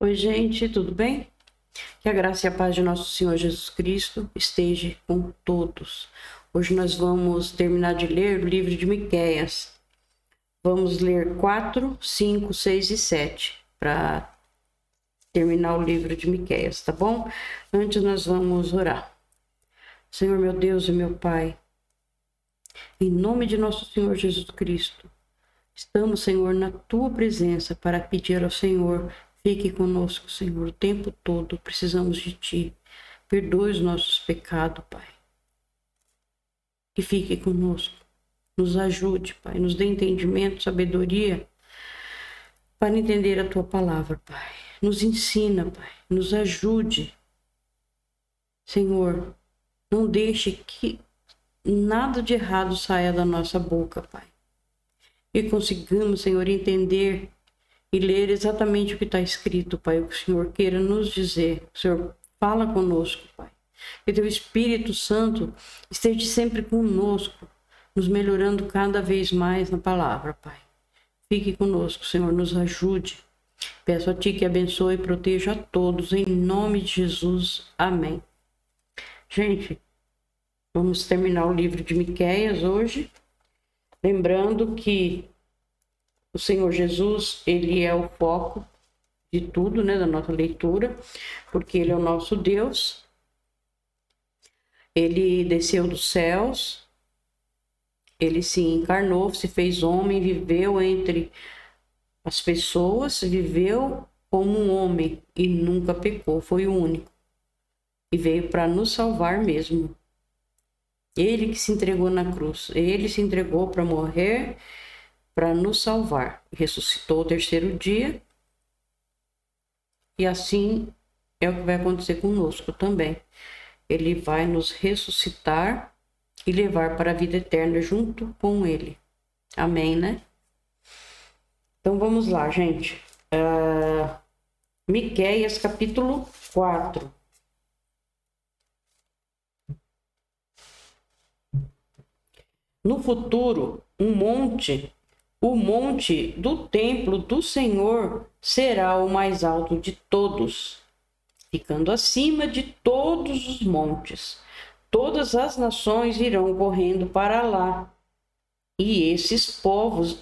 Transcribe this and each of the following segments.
Oi, gente, tudo bem? Que a graça e a paz de nosso Senhor Jesus Cristo esteja com todos. Hoje nós vamos terminar de ler o livro de Miqueias. Vamos ler 4, 5, 6 e 7 para terminar o livro de Miqueias, tá bom? Antes nós vamos orar. Senhor meu Deus e meu Pai, em nome de nosso Senhor Jesus Cristo, estamos, Senhor, na Tua presença para pedir ao Senhor: fique conosco, Senhor, o tempo todo. Precisamos de Ti. Perdoe os nossos pecados, Pai. E fique conosco. Nos ajude, Pai. Nos dê entendimento, sabedoria para entender a Tua palavra, Pai. Nos ensina, Pai. Nos ajude. Senhor, não deixe que nada de errado saia da nossa boca, Pai. E consigamos, Senhor, entender e ler exatamente o que está escrito, Pai, o que o Senhor queira nos dizer. O Senhor fala conosco, Pai. Que Teu Espírito Santo esteja sempre conosco, nos melhorando cada vez mais na palavra, Pai. Fique conosco, Senhor, nos ajude. Peço a Ti que abençoe e proteja a todos, em nome de Jesus. Amém. Gente, vamos terminar o livro de Miqueias hoje, lembrando que o Senhor Jesus, Ele é o foco de tudo, né, da nossa leitura, porque Ele é o nosso Deus. Ele desceu dos céus, Ele se encarnou, se fez homem, viveu entre as pessoas, viveu como um homem e nunca pecou, foi o único. E veio para nos salvar mesmo. Ele que se entregou na cruz, Ele se entregou para morrer, para nos salvar. Ressuscitou o terceiro dia. E assim é o que vai acontecer conosco também. Ele vai nos ressuscitar e levar para a vida eterna junto com Ele. Amém, né? Então vamos lá, gente. Miqueias, capítulo 4. No futuro, o monte do templo do Senhor será o mais alto de todos, ficando acima de todos os montes. Todas as nações irão correndo para lá, e esses povos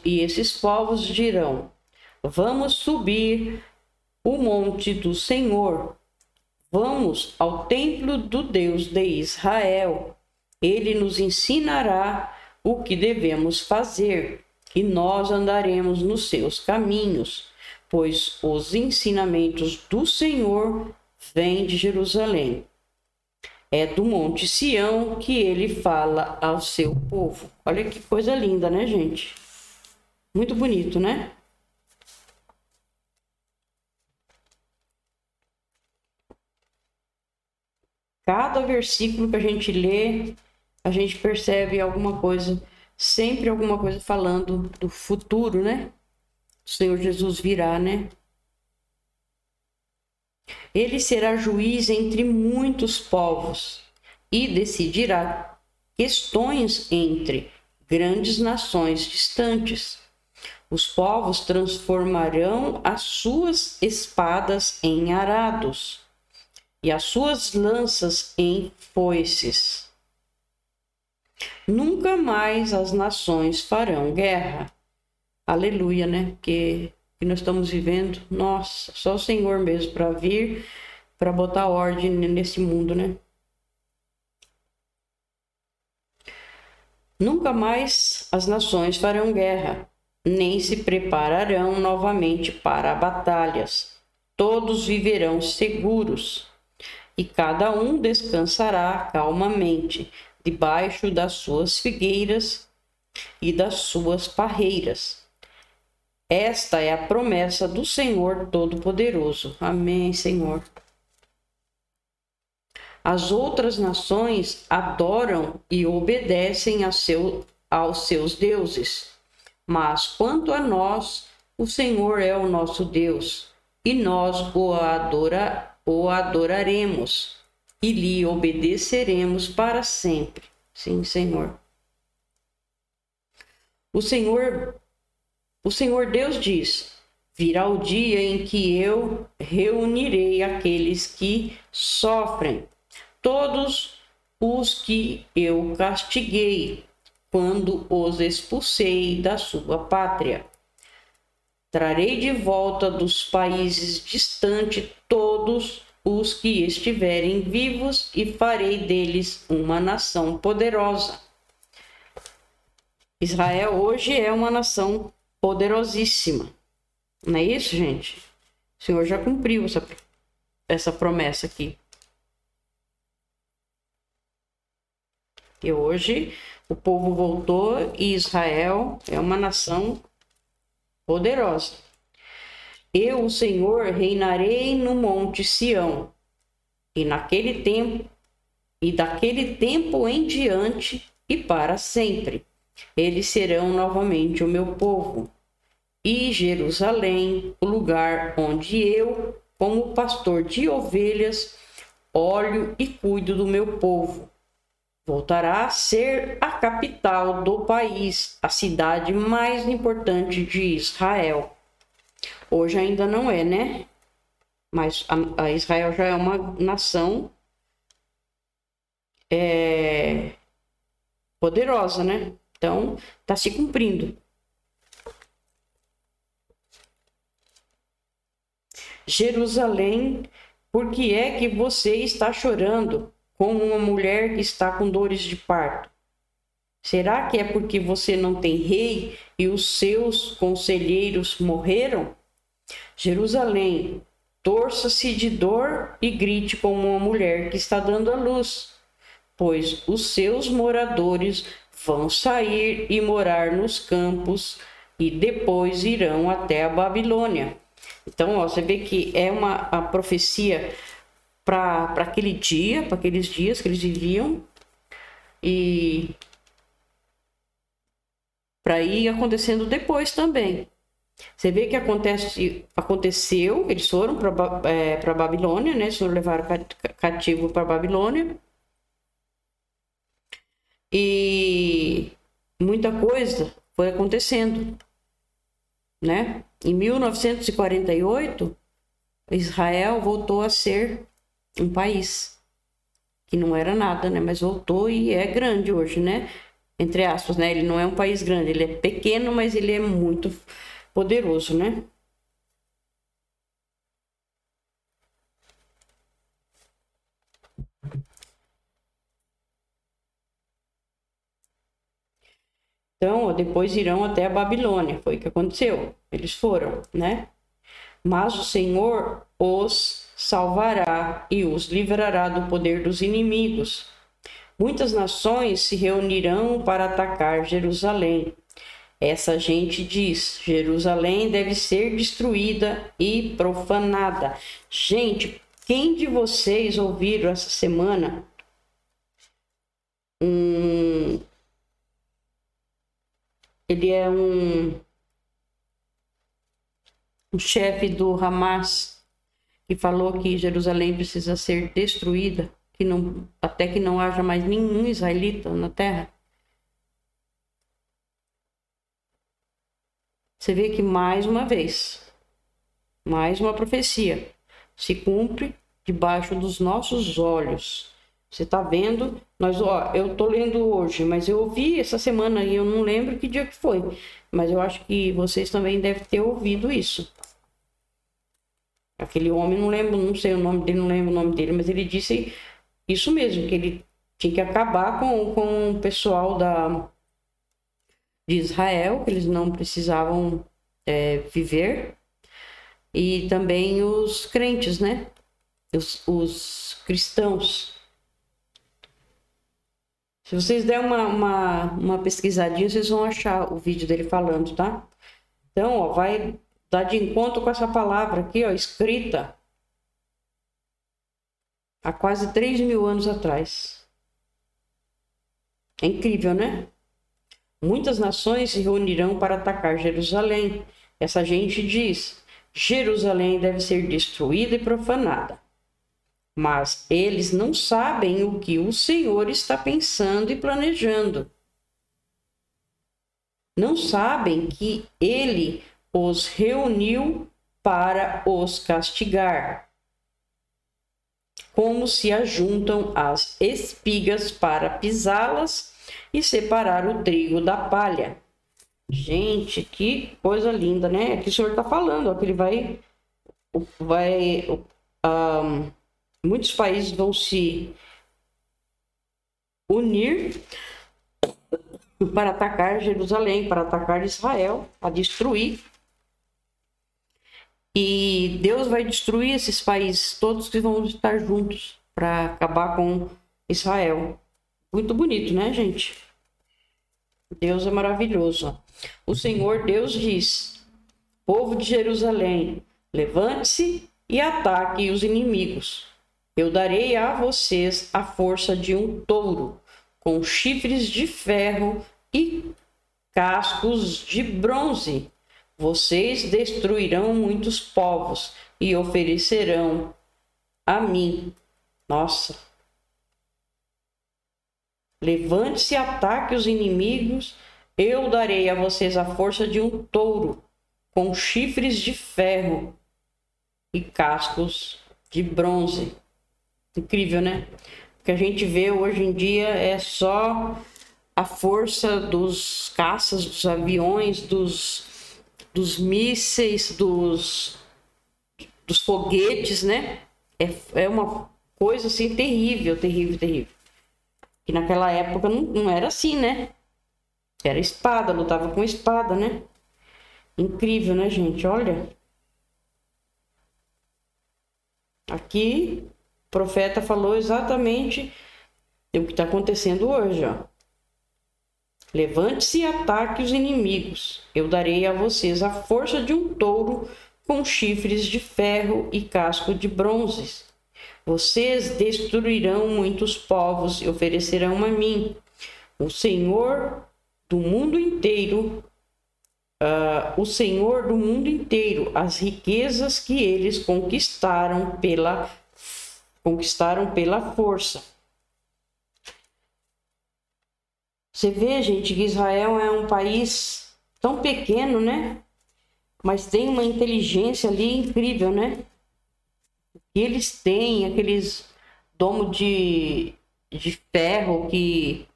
dirão: vamos subir o monte do Senhor, vamos ao templo do Deus de Israel. Ele nos ensinará o que devemos fazer, e nós andaremos nos seus caminhos, pois os ensinamentos do Senhor vêm de Jerusalém. É do Monte Sião que ele fala ao seu povo. Olha que coisa linda, né, gente? Muito bonito, né? Cada versículo que a gente lê, a gente percebe alguma coisa, sempre alguma coisa falando do futuro, né? O Senhor Jesus virá, né? Ele será juiz entre muitos povos e decidirá questões entre grandes nações distantes. Os povos transformarão as suas espadas em arados e as suas lanças em foices. Nunca mais as nações farão guerra. Aleluia, né? Porque nós estamos vivendo, nossa, só o Senhor mesmo para vir, para botar ordem nesse mundo, né? Nunca mais as nações farão guerra, nem se prepararão novamente para batalhas. Todos viverão seguros, e cada um descansará calmamente debaixo das suas figueiras e das suas parreiras. Esta é a promessa do Senhor Todo-Poderoso. Amém, Senhor. As outras nações adoram e obedecem aos seus deuses. Mas quanto a nós, o Senhor é o nosso Deus, e nós o adoraremos e lhe obedeceremos para sempre. Sim, Senhor. O Senhor Deus diz: Virá o dia em que eu reunirei aqueles que sofrem, todos os que eu castiguei, quando os expulsei da sua pátria. Trarei de volta dos países distantes todos os que estiverem vivos e farei deles uma nação poderosa. Israel hoje é uma nação poderosíssima. Não é isso, gente? O Senhor já cumpriu essa promessa aqui. E hoje o povo voltou e Israel é uma nação poderosa. Eu, o Senhor, reinarei no monte Sião, e daquele tempo em diante e para sempre, eles serão novamente o meu povo. E Jerusalém, o lugar onde eu, como pastor de ovelhas, olho e cuido do meu povo, voltará a ser a capital do país, a cidade mais importante de Israel. Hoje ainda não é, né? Mas a Israel já é uma nação poderosa, né? Então, está se cumprindo. Jerusalém, por que é que você está chorando como uma mulher que está com dores de parto? Será que é porque você não tem rei e os seus conselheiros morreram? Jerusalém, torça-se de dor e grite como uma mulher que está dando à luz, pois os seus moradores vão sair e morar nos campos e depois irão até a Babilônia. Então, ó, você vê que é a profecia para aquele dia, para aqueles dias que eles viviam, e para ir acontecendo depois também. Você vê que aconteceu, eles foram para Babilônia, né? Eles foram levados cativo para Babilônia. E muita coisa foi acontecendo, né? Em 1948, Israel voltou a ser um país que não era nada, né? Mas voltou e é grande hoje, né? Entre aspas, né? Ele não é um país grande, ele é pequeno, mas ele é muito poderoso, né? Então, ó, depois irão até a Babilônia, foi o que aconteceu. Eles foram, né? Mas o Senhor os salvará e os livrará do poder dos inimigos. Muitas nações se reunirão para atacar Jerusalém. Essa gente diz: Jerusalém deve ser destruída e profanada. Gente, quem de vocês ouviram essa semana ele é um chefe do Hamas que falou que Jerusalém precisa ser destruída, até que não haja mais nenhum israelita na terra? Você vê que mais uma vez, mais uma profecia se cumpre debaixo dos nossos olhos. Você está vendo? Eu estou lendo hoje, mas eu ouvi essa semana e eu não lembro que dia que foi. Mas eu acho que vocês também devem ter ouvido isso. Aquele homem, não sei o nome dele, não lembro o nome dele, mas ele disse isso mesmo, que ele tinha que acabar com o pessoal de Israel, que eles não precisavam viver, e também os crentes, né? Os cristãos. Se vocês der uma pesquisadinha, vocês vão achar o vídeo dele falando, tá? Então, ó, vai dar de encontro com essa palavra aqui, ó, escrita há quase 3.000 anos atrás. É incrível, né? Muitas nações se reunirão para atacar Jerusalém. Essa gente diz: Jerusalém deve ser destruída e profanada. Mas eles não sabem o que o Senhor está pensando e planejando. Não sabem que Ele os reuniu para os castigar, como se ajuntam as espigas para pisá-las e separar o trigo da palha. Gente, que coisa linda, né? Aqui o Senhor está falando, ó, que ele muitos países vão se unir para atacar Jerusalém, para atacar Israel, a destruir. E Deus vai destruir esses países todos que vão estar juntos para acabar com Israel. Muito bonito, né, gente? Deus é maravilhoso. O Senhor Deus diz: povo de Jerusalém, levante-se e ataque os inimigos. Eu darei a vocês a força de um touro, com chifres de ferro e cascos de bronze. Vocês destruirão muitos povos e oferecerão a mim. Nossa! Levante-se e ataque os inimigos. Eu darei a vocês a força de um touro, com chifres de ferro e cascos de bronze. Incrível, né? O que a gente vê hoje em dia é só a força dos caças, dos aviões, dos mísseis, dos foguetes, né? É uma coisa assim terrível, terrível, terrível. Que naquela época não era assim, né? Era espada, lutava com espada, né? Incrível, né, gente? Olha. Aqui, o profeta falou exatamente o que está acontecendo hoje, ó. Levante-se e ataque os inimigos. Eu darei a vocês a força de um touro com chifres de ferro e casco de bronze. Vocês destruirão muitos povos e oferecerão a mim, o Senhor do mundo inteiro, as riquezas que eles conquistaram pela força. Você vê, gente, que Israel é um país tão pequeno, né? Mas tem uma inteligência ali incrível, né? E eles têm aqueles domos de ferro que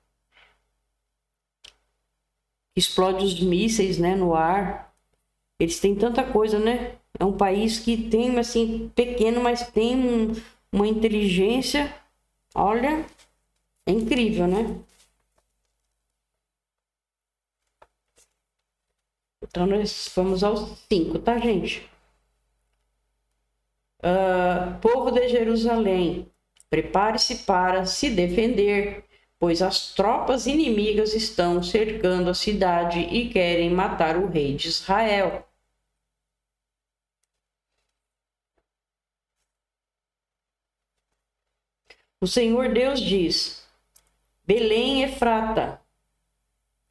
explode os mísseis, né, no ar. Eles têm tanta coisa, né? É um país que tem, assim, pequeno, mas tem uma inteligência, olha, é incrível, né? Então, nós vamos aos 5, tá, gente? Povo de Jerusalém, prepare-se para se defender, pois as tropas inimigas estão cercando a cidade e querem matar o rei de Israel. O Senhor Deus diz: Belém Efrata,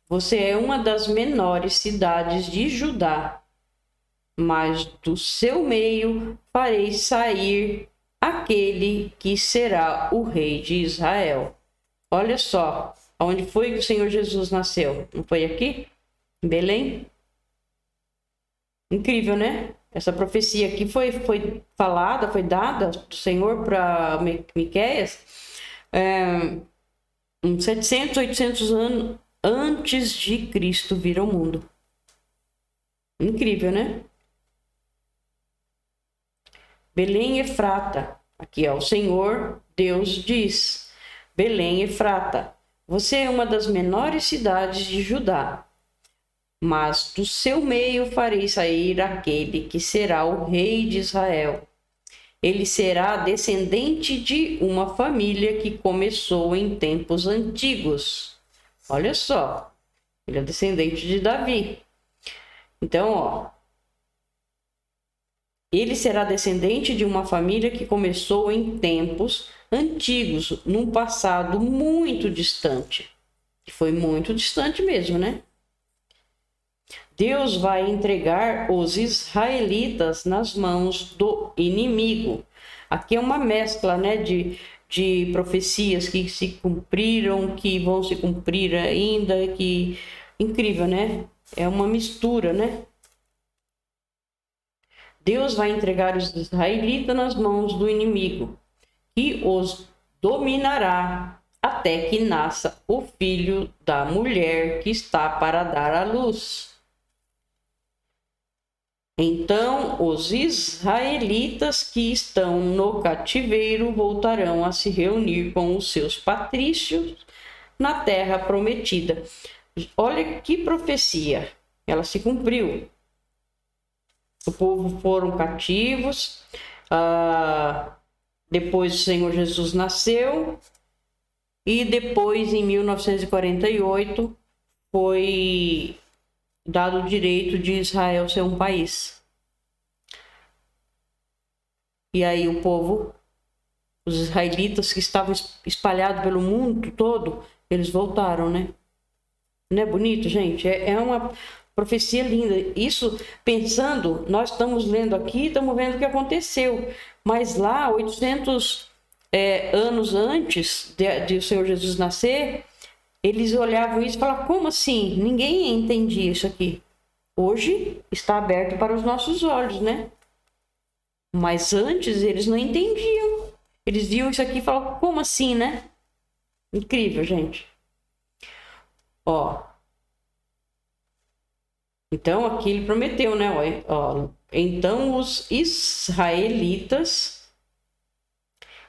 você é uma das menores cidades de Judá, mas do seu meio farei sair aquele que será o rei de Israel. Olha só, onde foi que o Senhor Jesus nasceu? Não foi aqui? Em Belém? Incrível, né? Essa profecia aqui foi falada, foi dada do Senhor para Miqueias, uns 700, 800 anos antes de Cristo vir ao mundo. Incrível, né? Belém Efrata, aqui é o Senhor Deus diz: Belém Efrata, você é uma das menores cidades de Judá, mas do seu meio farei sair aquele que será o rei de Israel. Ele será descendente de uma família que começou em tempos antigos. Olha só, ele é descendente de Davi. Então, ó, ele será descendente de uma família que começou em tempos antigos, num passado muito distante. E foi muito distante mesmo, né? Deus vai entregar os israelitas nas mãos do inimigo. Aqui é uma mescla, né, de profecias que se cumpriram, que vão se cumprir ainda, que incrível, né? É uma mistura, né? Deus vai entregar os israelitas nas mãos do inimigo, que os dominará até que nasça o filho da mulher que está para dar à luz. Então os israelitas que estão no cativeiro voltarão a se reunir com os seus patrícios na terra prometida. Olha que profecia, ela se cumpriu. O povo foram cativos, depois o Senhor Jesus nasceu, e depois, em 1948, foi dado o direito de Israel ser um país. E aí o povo, os israelitas que estavam espalhados pelo mundo todo, eles voltaram, né? Não é bonito, gente? É uma profecia linda. Isso, pensando, nós estamos lendo aqui, estamos vendo o que aconteceu. Mas lá, 800 anos antes de o Senhor Jesus nascer, eles olhavam isso e falavam, como assim? Ninguém entendia isso aqui. Hoje está aberto para os nossos olhos, né? Mas antes eles não entendiam. Eles viam isso aqui e falavam, como assim, né? Incrível, gente. Ó. Então aqui ele prometeu, né? Ó, então os israelitas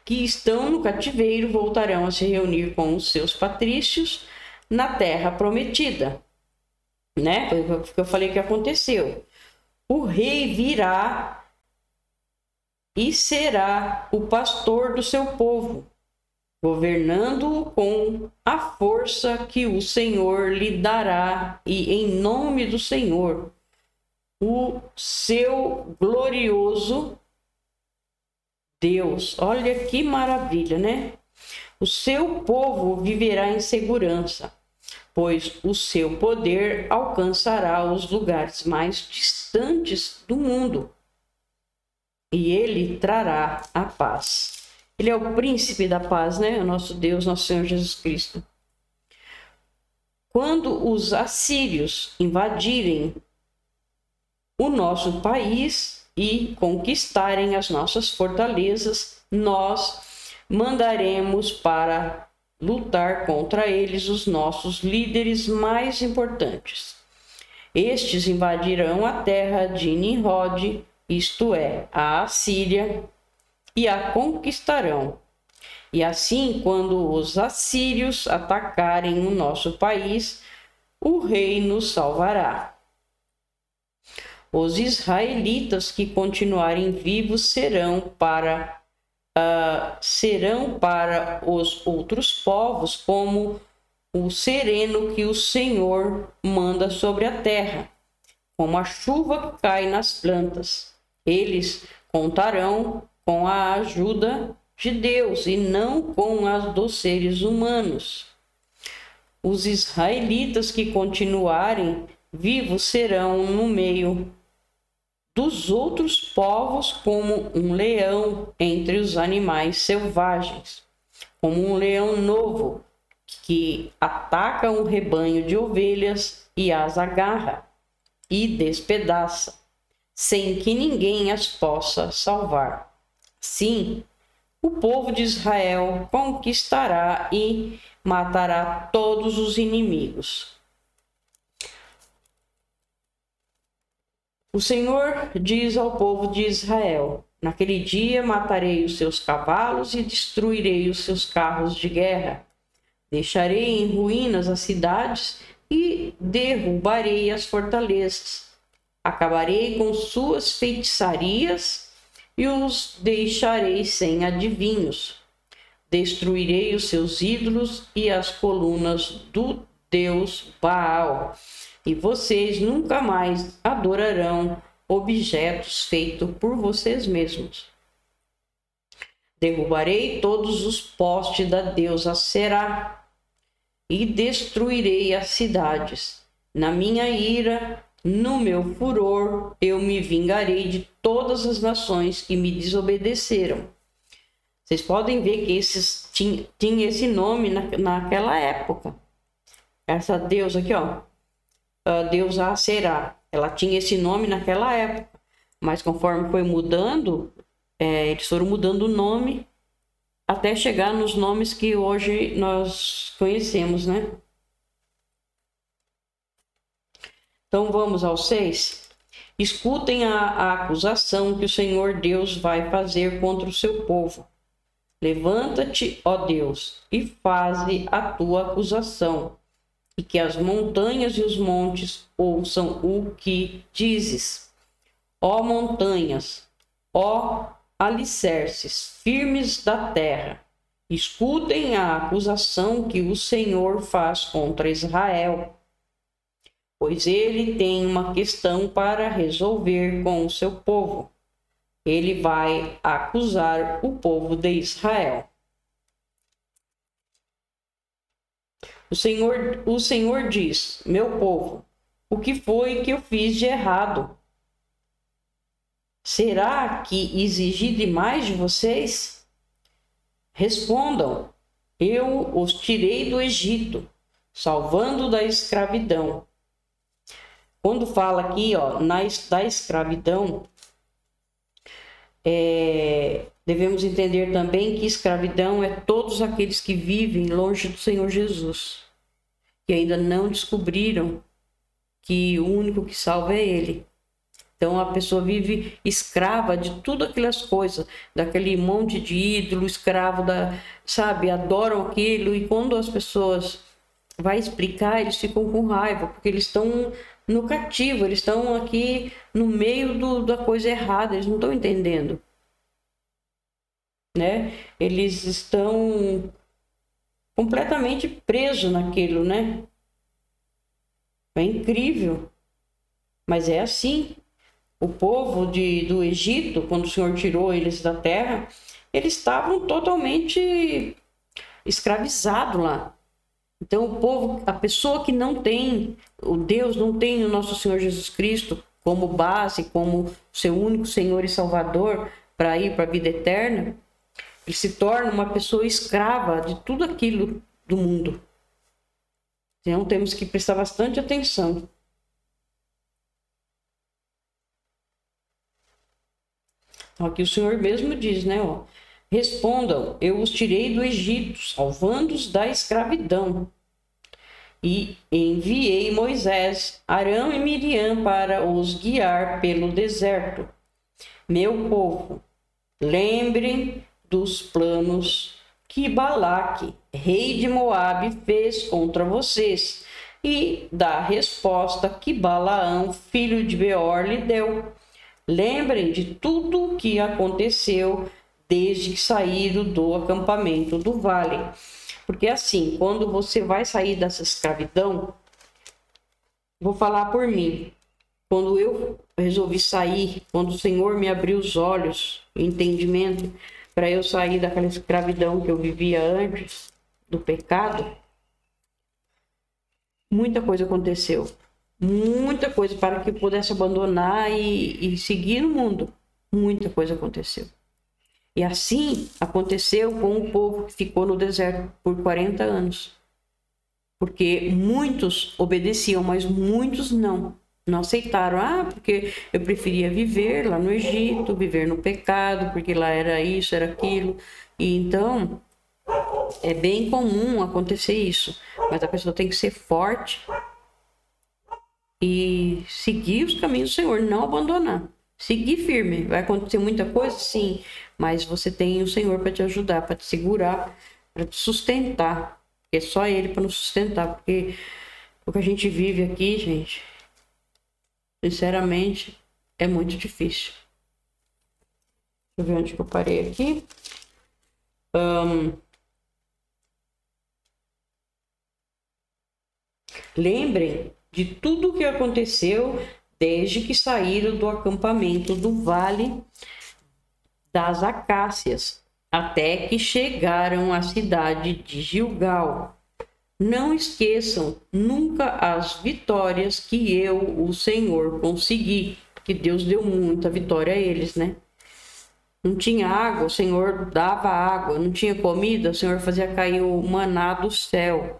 que estão no cativeiro voltarão a se reunir com os seus patrícios na terra prometida, né? Foi o que eu falei que aconteceu. O rei virá e será o pastor do seu povo, governando-o com a força que o Senhor lhe dará, e em nome do Senhor, o seu glorioso Deus. Olha que maravilha, né? O seu povo viverá em segurança, pois o seu poder alcançará os lugares mais distantes do mundo, e ele trará a paz. Ele é o príncipe da paz, né? O nosso Deus, nosso Senhor Jesus Cristo. Quando os assírios invadirem o nosso país e conquistarem as nossas fortalezas, nós mandaremos para lutar contra eles os nossos líderes mais importantes. Estes invadirão a terra de Nimrod, isto é, a Assíria, e a conquistarão. E assim, quando os assírios atacarem o nosso país, o rei nos salvará. Os israelitas que continuarem vivos serão para os outros povos como o sereno que o Senhor manda sobre a terra, como a chuva que cai nas plantas. Eles contarão com a ajuda de Deus e não com as dos seres humanos. Os israelitas que continuarem vivos serão no meio dos outros povos como um leão entre os animais selvagens, como um leão novo que ataca um rebanho de ovelhas e as agarra e despedaça, sem que ninguém as possa salvar. Sim, o povo de Israel conquistará e matará todos os inimigos. O Senhor diz ao povo de Israel: naquele dia matarei os seus cavalos e destruirei os seus carros de guerra. Deixarei em ruínas as cidades e derrubarei as fortalezas. Acabarei com suas feitiçarias e os deixarei sem adivinhos. Destruirei os seus ídolos e as colunas do Deus Baal. E vocês nunca mais adorarão objetos feitos por vocês mesmos. Derrubarei todos os postes da deusa Será e destruirei as cidades. Na minha ira, no meu furor, eu me vingarei de todas as nações que me desobedeceram. Vocês podem ver que tinha esse nome naquela época. Essa deusa aqui, ó. A deusa Será. Ela tinha esse nome naquela época. Mas conforme foi mudando, eles foram mudando o nome até chegar nos nomes que hoje nós conhecemos, né? Então vamos ao 6. Escutem a acusação que o Senhor Deus vai fazer contra o seu povo. Levanta-te, ó Deus, e faze a tua acusação, e que as montanhas e os montes ouçam o que dizes. Ó montanhas, ó alicerces firmes da terra, escutem a acusação que o Senhor faz contra Israel, pois ele tem uma questão para resolver com o seu povo. Ele vai acusar o povo de Israel. O Senhor diz: meu povo, o que foi que eu fiz de errado? Será que exigi demais de vocês? Respondam: eu os tirei do Egito, salvando da escravidão. Quando fala aqui, da escravidão, devemos entender também que escravidão é todos aqueles que vivem longe do Senhor Jesus, que ainda não descobriram que o único que salva é Ele. Então a pessoa vive escrava de tudo aquelas coisas, daquele monte de ídolo, escravo adoram aquilo, e quando as pessoas vai explicar, eles ficam com raiva, porque eles estão no cativo, eles estão aqui no meio da coisa errada, eles não estão entendendo, né? Eles estão completamente presos naquilo, né? É incrível, mas é assim. O povo do Egito, quando o Senhor tirou eles da terra, eles estavam totalmente escravizados lá. Então o povo, a pessoa que não tem, o Deus não tem o nosso Senhor Jesus Cristo como base, como seu único Senhor e Salvador para ir para a vida eterna, ele se torna uma pessoa escrava de tudo aquilo do mundo. Então temos que prestar bastante atenção. Então aqui o Senhor mesmo diz, né? Respondam: eu os tirei do Egito, salvando-os da escravidão. E enviei Moisés, Arão e Miriam para os guiar pelo deserto. Meu povo, lembrem dos planos que Balaque, rei de Moabe, fez contra vocês, e da resposta que Balaão, filho de Beor, lhe deu. Lembrem de tudo o que aconteceu desde que saíram do acampamento do vale. Porque assim, quando você vai sair dessa escravidão, vou falar por mim. Quando eu resolvi sair, quando o Senhor me abriu os olhos, o entendimento, para eu sair daquela escravidão que eu vivia antes, do pecado, muita coisa aconteceu. Muita coisa para que eu pudesse abandonar e seguir no mundo. Muita coisa aconteceu. E assim aconteceu com o povo que ficou no deserto por 40 anos. Porque muitos obedeciam, mas muitos não aceitaram. Porque eu preferia viver lá no Egito, viver no pecado, porque lá era isso, era aquilo. E então, é bem comum acontecer isso. Mas a pessoa tem que ser forte e seguir os caminhos do Senhor, não abandonar. Seguir firme. Vai acontecer muita coisa? Sim. Mas você tem o Senhor para te ajudar, para te segurar, para te sustentar. É só Ele para nos sustentar. Porque o que a gente vive aqui, gente, sinceramente, é muito difícil. Deixa eu ver onde que eu parei aqui. Lembrem de tudo o que aconteceu desde que saíram do acampamento do Vale das Acácias, até que chegaram à cidade de Gilgal. Não esqueçam nunca as vitórias que eu, o Senhor, consegui, que Deus deu muita vitória a eles, né? Não tinha água, o Senhor dava água. Não tinha comida, o Senhor fazia cair o maná do céu.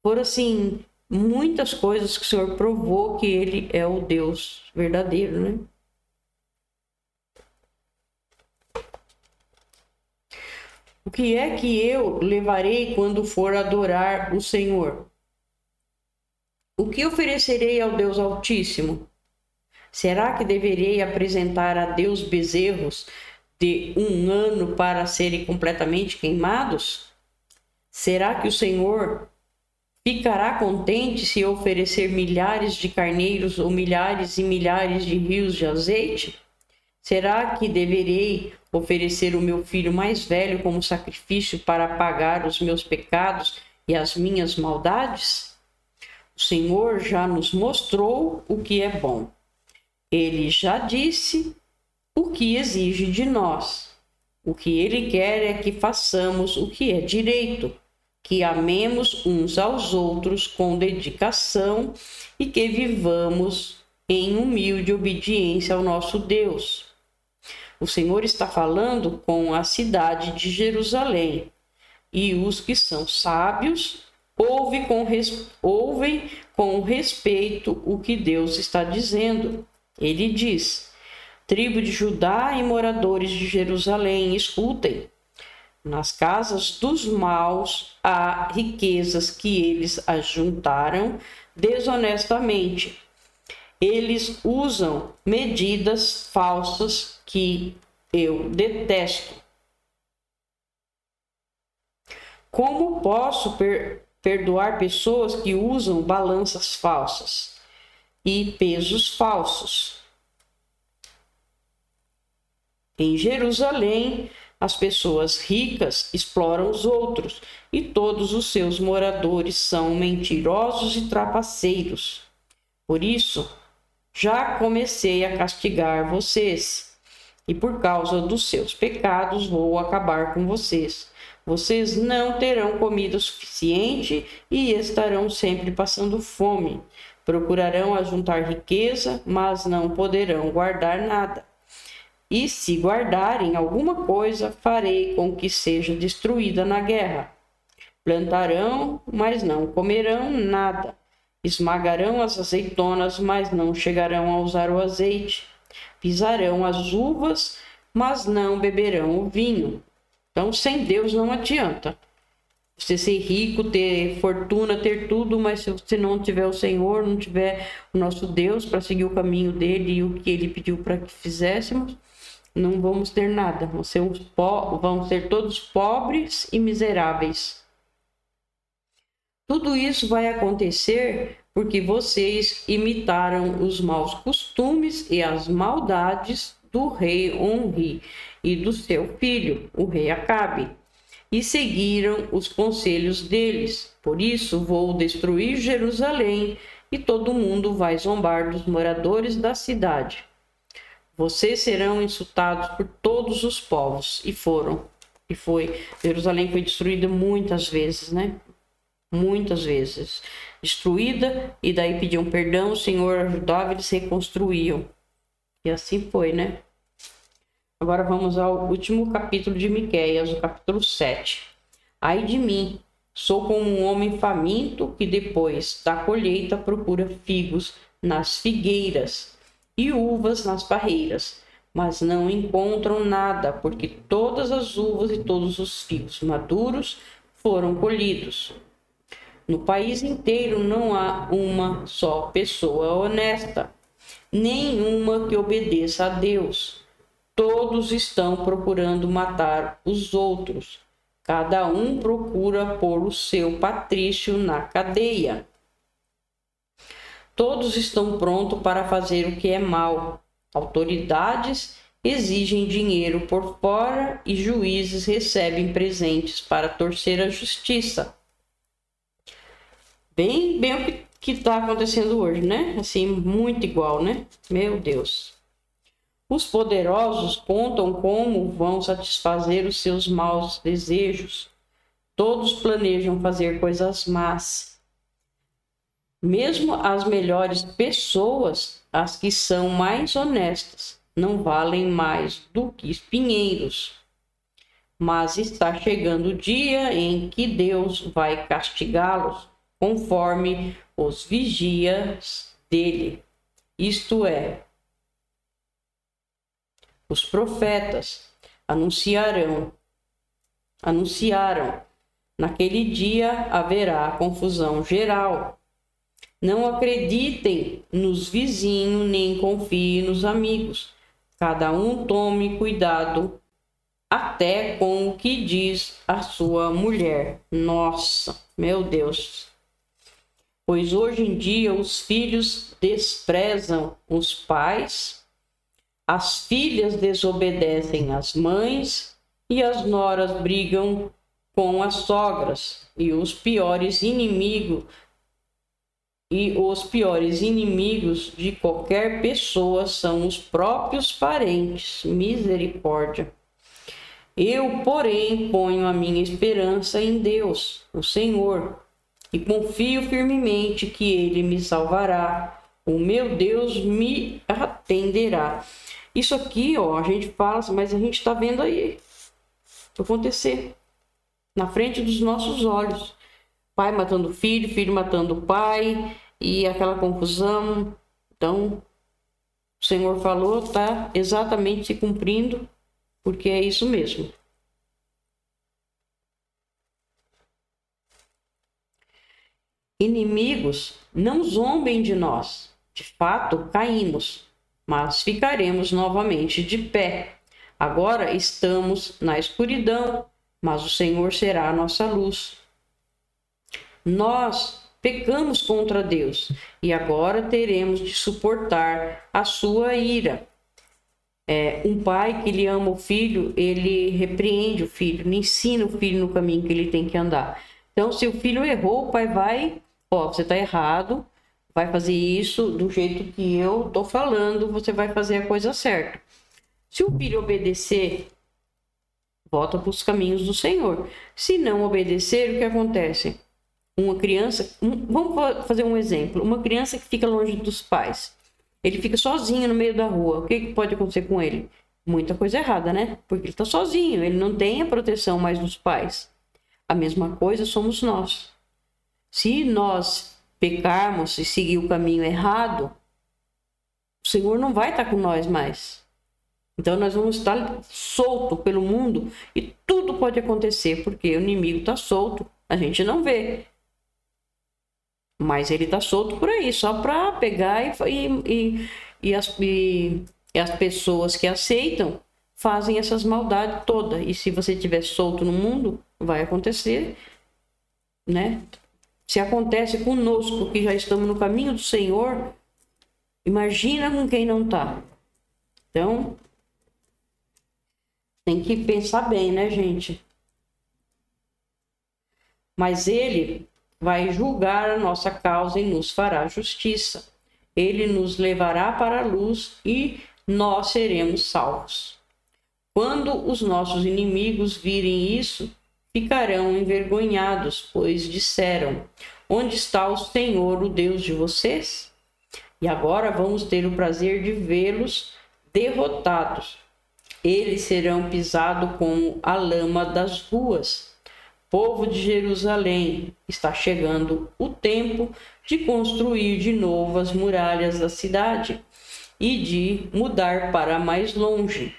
Foram assim, muitas coisas que o Senhor provou que Ele é o Deus verdadeiro, né? O que é que eu levarei quando for adorar o Senhor? O que oferecerei ao Deus Altíssimo? Será que deverei apresentar a Deus bezerros de 1 ano para serem completamente queimados? Será que o Senhor ficará contente se eu oferecer milhares de carneiros ou milhares e milhares de rios de azeite? Será que deverei oferecer o meu filho mais velho como sacrifício para pagar os meus pecados e as minhas maldades? O Senhor já nos mostrou o que é bom. Ele já disse o que exige de nós. O que ele quer é que façamos o que é direito, que amemos uns aos outros com dedicação e que vivamos em humilde obediência ao nosso Deus. O Senhor está falando com a cidade de Jerusalém, e os que são sábios ouvem com respeito o que Deus está dizendo. Ele diz: tribo de Judá e moradores de Jerusalém, escutem. Nas casas dos maus há riquezas que eles ajuntaram desonestamente. Eles usam medidas falsas que eu detesto. Como posso perdoar pessoas que usam balanças falsas e pesos falsos? Em Jerusalém, as pessoas ricas exploram os outros e todos os seus moradores são mentirosos e trapaceiros. Por isso, já comecei a castigar vocês, e por causa dos seus pecados vou acabar com vocês. Vocês não terão comida suficiente e estarão sempre passando fome. Procurarão ajuntar riqueza, mas não poderão guardar nada. E se guardarem alguma coisa, farei com que seja destruída na guerra. Plantarão, mas não comerão nada. Esmagarão as azeitonas, mas não chegarão a usar o azeite. Pisarão as uvas, mas não beberão o vinho. Então, sem Deus não adianta. Você ser rico, ter fortuna, ter tudo, mas se você não tiver o Senhor, não tiver o nosso Deus para seguir o caminho dele e o que ele pediu para que fizéssemos, não vamos ter nada. Vamos ser todos pobres e miseráveis. Tudo isso vai acontecer porque vocês imitaram os maus costumes e as maldades do rei Omri e do seu filho, o rei Acabe, e seguiram os conselhos deles. Por isso vou destruir Jerusalém e todo mundo vai zombar dos moradores da cidade. Vocês serão insultados por todos os povos. Jerusalém foi destruída muitas vezes, né? Muitas vezes. Destruída, e daí pediam perdão, o Senhor ajudava, eles reconstruíam. E assim foi, né? Agora vamos ao último capítulo de Miqueias, o capítulo 7. Ai de mim, sou como um homem faminto que depois da colheita procura figos nas figueiras e uvas nas parreiras, mas não encontram nada, porque todas as uvas e todos os figos maduros foram colhidos. No país inteiro não há uma só pessoa honesta, nenhuma que obedeça a Deus. Todos estão procurando matar os outros. Cada um procura pôr o seu patrício na cadeia. Todos estão prontos para fazer o que é mal. Autoridades exigem dinheiro por fora e juízes recebem presentes para torcer a justiça. Bem o que está acontecendo hoje, né? Assim, muito igual, né? Meu Deus. Os poderosos contam como vão satisfazer os seus maus desejos. Todos planejam fazer coisas más. Mesmo as melhores pessoas, as que são mais honestas, não valem mais do que espinheiros. Mas está chegando o dia em que Deus vai castigá-los, conforme os vigias dele, isto é, os profetas, anunciaram, naquele dia haverá confusão geral. Não acreditem nos vizinhos, nem confiem nos amigos. Cada um tome cuidado até com o que diz a sua mulher. Nossa, meu Deus. Pois hoje em dia os filhos desprezam os pais, as filhas desobedecem às mães e as noras brigam com as sogras, e os piores inimigos de qualquer pessoa são os próprios parentes. Misericórdia. Eu, porém, ponho a minha esperança em Deus, o Senhor, e confio firmemente que Ele me salvará. O meu Deus me atenderá. Isso aqui, ó, a gente fala, mas a gente está vendo aí acontecer na frente dos nossos olhos. Pai matando filho, filho matando pai, e aquela confusão. Então, o Senhor falou, está exatamente se cumprindo, porque é isso mesmo. Inimigos, não zombem de nós. De fato, caímos, mas ficaremos novamente de pé. Agora estamos na escuridão, mas o Senhor será a nossa luz. Nós pecamos contra Deus e agora teremos de suportar a sua ira. Um pai que ele ama o filho, ele repreende o filho, ele ensina o filho no caminho que ele tem que andar. Então, se o filho errou, o pai vai, você está errado, vai fazer isso do jeito que eu estou falando, você vai fazer a coisa certa. Se o filho obedecer, volta para os caminhos do Senhor. Se não obedecer, o que acontece? Uma criança, vamos fazer um exemplo, uma criança que fica longe dos pais, ele fica sozinho no meio da rua, o que pode acontecer com ele? Muita coisa errada, né? Porque ele está sozinho, ele não tem a proteção mais dos pais. A mesma coisa somos nós. Se nós pecarmos e seguir o caminho errado, o Senhor não vai estar com nós mais. Então nós vamos estar soltos pelo mundo e tudo pode acontecer, porque o inimigo está solto, a gente não vê. Mas ele está solto por aí, só para pegar e as pessoas que aceitam fazem essas maldades todas. E se você estiver solto no mundo, vai acontecer, né? Se acontece conosco, que já estamos no caminho do Senhor, imagina com quem não está. Então, tem que pensar bem, né, gente? Mas ele vai julgar a nossa causa e nos fará justiça. Ele nos levará para a luz e nós seremos salvos. Quando os nossos inimigos virem isso, ficarão envergonhados, pois disseram: onde está o Senhor, o Deus de vocês? E agora vamos ter o prazer de vê-los derrotados. Eles serão pisados como a lama das ruas. Povo de Jerusalém, está chegando o tempo de construir de novo as muralhas da cidade e de mudar para mais longe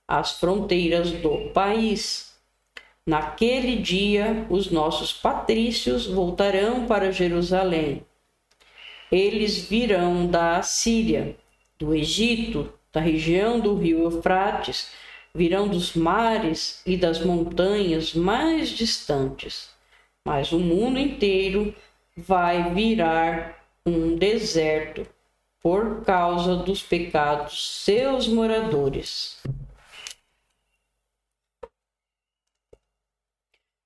as fronteiras do país. Naquele dia, os nossos patrícios voltarão para Jerusalém. Eles virão da Assíria, do Egito, da região do rio Eufrates, virão dos mares e das montanhas mais distantes. Mas o mundo inteiro vai virar um deserto por causa dos pecados seus moradores.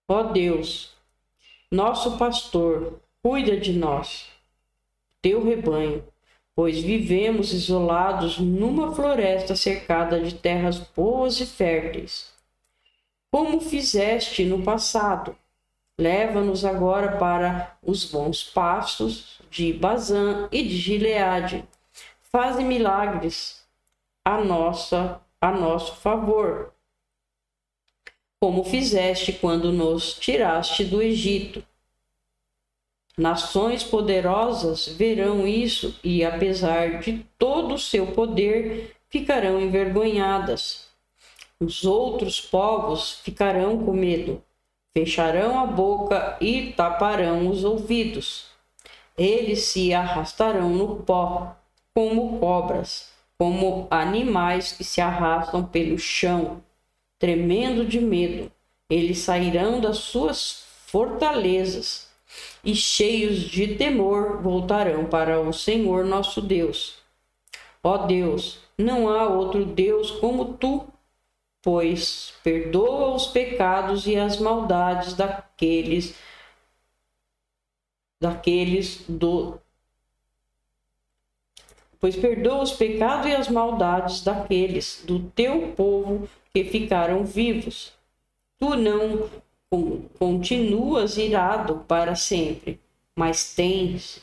Ó Deus, nosso pastor, cuida de nós, teu rebanho, pois vivemos isolados numa floresta cercada de terras boas e férteis. Como fizeste no passado, leva-nos agora para os bons pastos de Bazã e de Gileade. Faze milagres a nosso favor, como fizeste quando nos tiraste do Egito. Nações poderosas verão isso e, apesar de todo o seu poder, ficarão envergonhadas. Os outros povos ficarão com medo, fecharão a boca e taparão os ouvidos. Eles se arrastarão no pó, como cobras, como animais que se arrastam pelo chão, tremendo de medo. Eles sairão das suas fortalezas e, cheios de temor, voltarão para o Senhor nosso Deus. Ó Deus, não há outro Deus como tu, pois perdoa os pecados e as maldades daqueles do teu povo que ficaram vivos. Tu não continuas irado para sempre, mas tens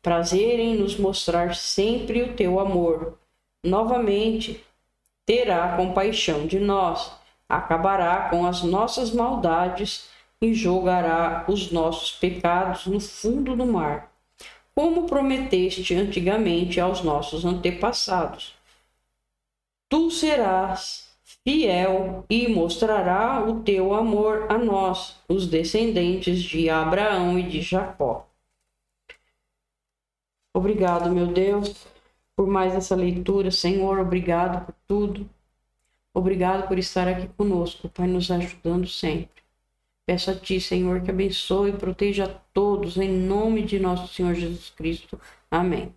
prazer em nos mostrar sempre o teu amor. Novamente terá compaixão de nós, acabará com as nossas maldades e jogará os nossos pecados no fundo do mar, como prometeste antigamente aos nossos antepassados. Tu serás fiel e mostrará o teu amor a nós, os descendentes de Abraão e de Jacó. Obrigado, meu Deus, por mais essa leitura. Senhor, obrigado por tudo. Obrigado por estar aqui conosco, Pai, nos ajudando sempre. Peço a Ti, Senhor, que abençoe e proteja a todos, em nome de nosso Senhor Jesus Cristo. Amém.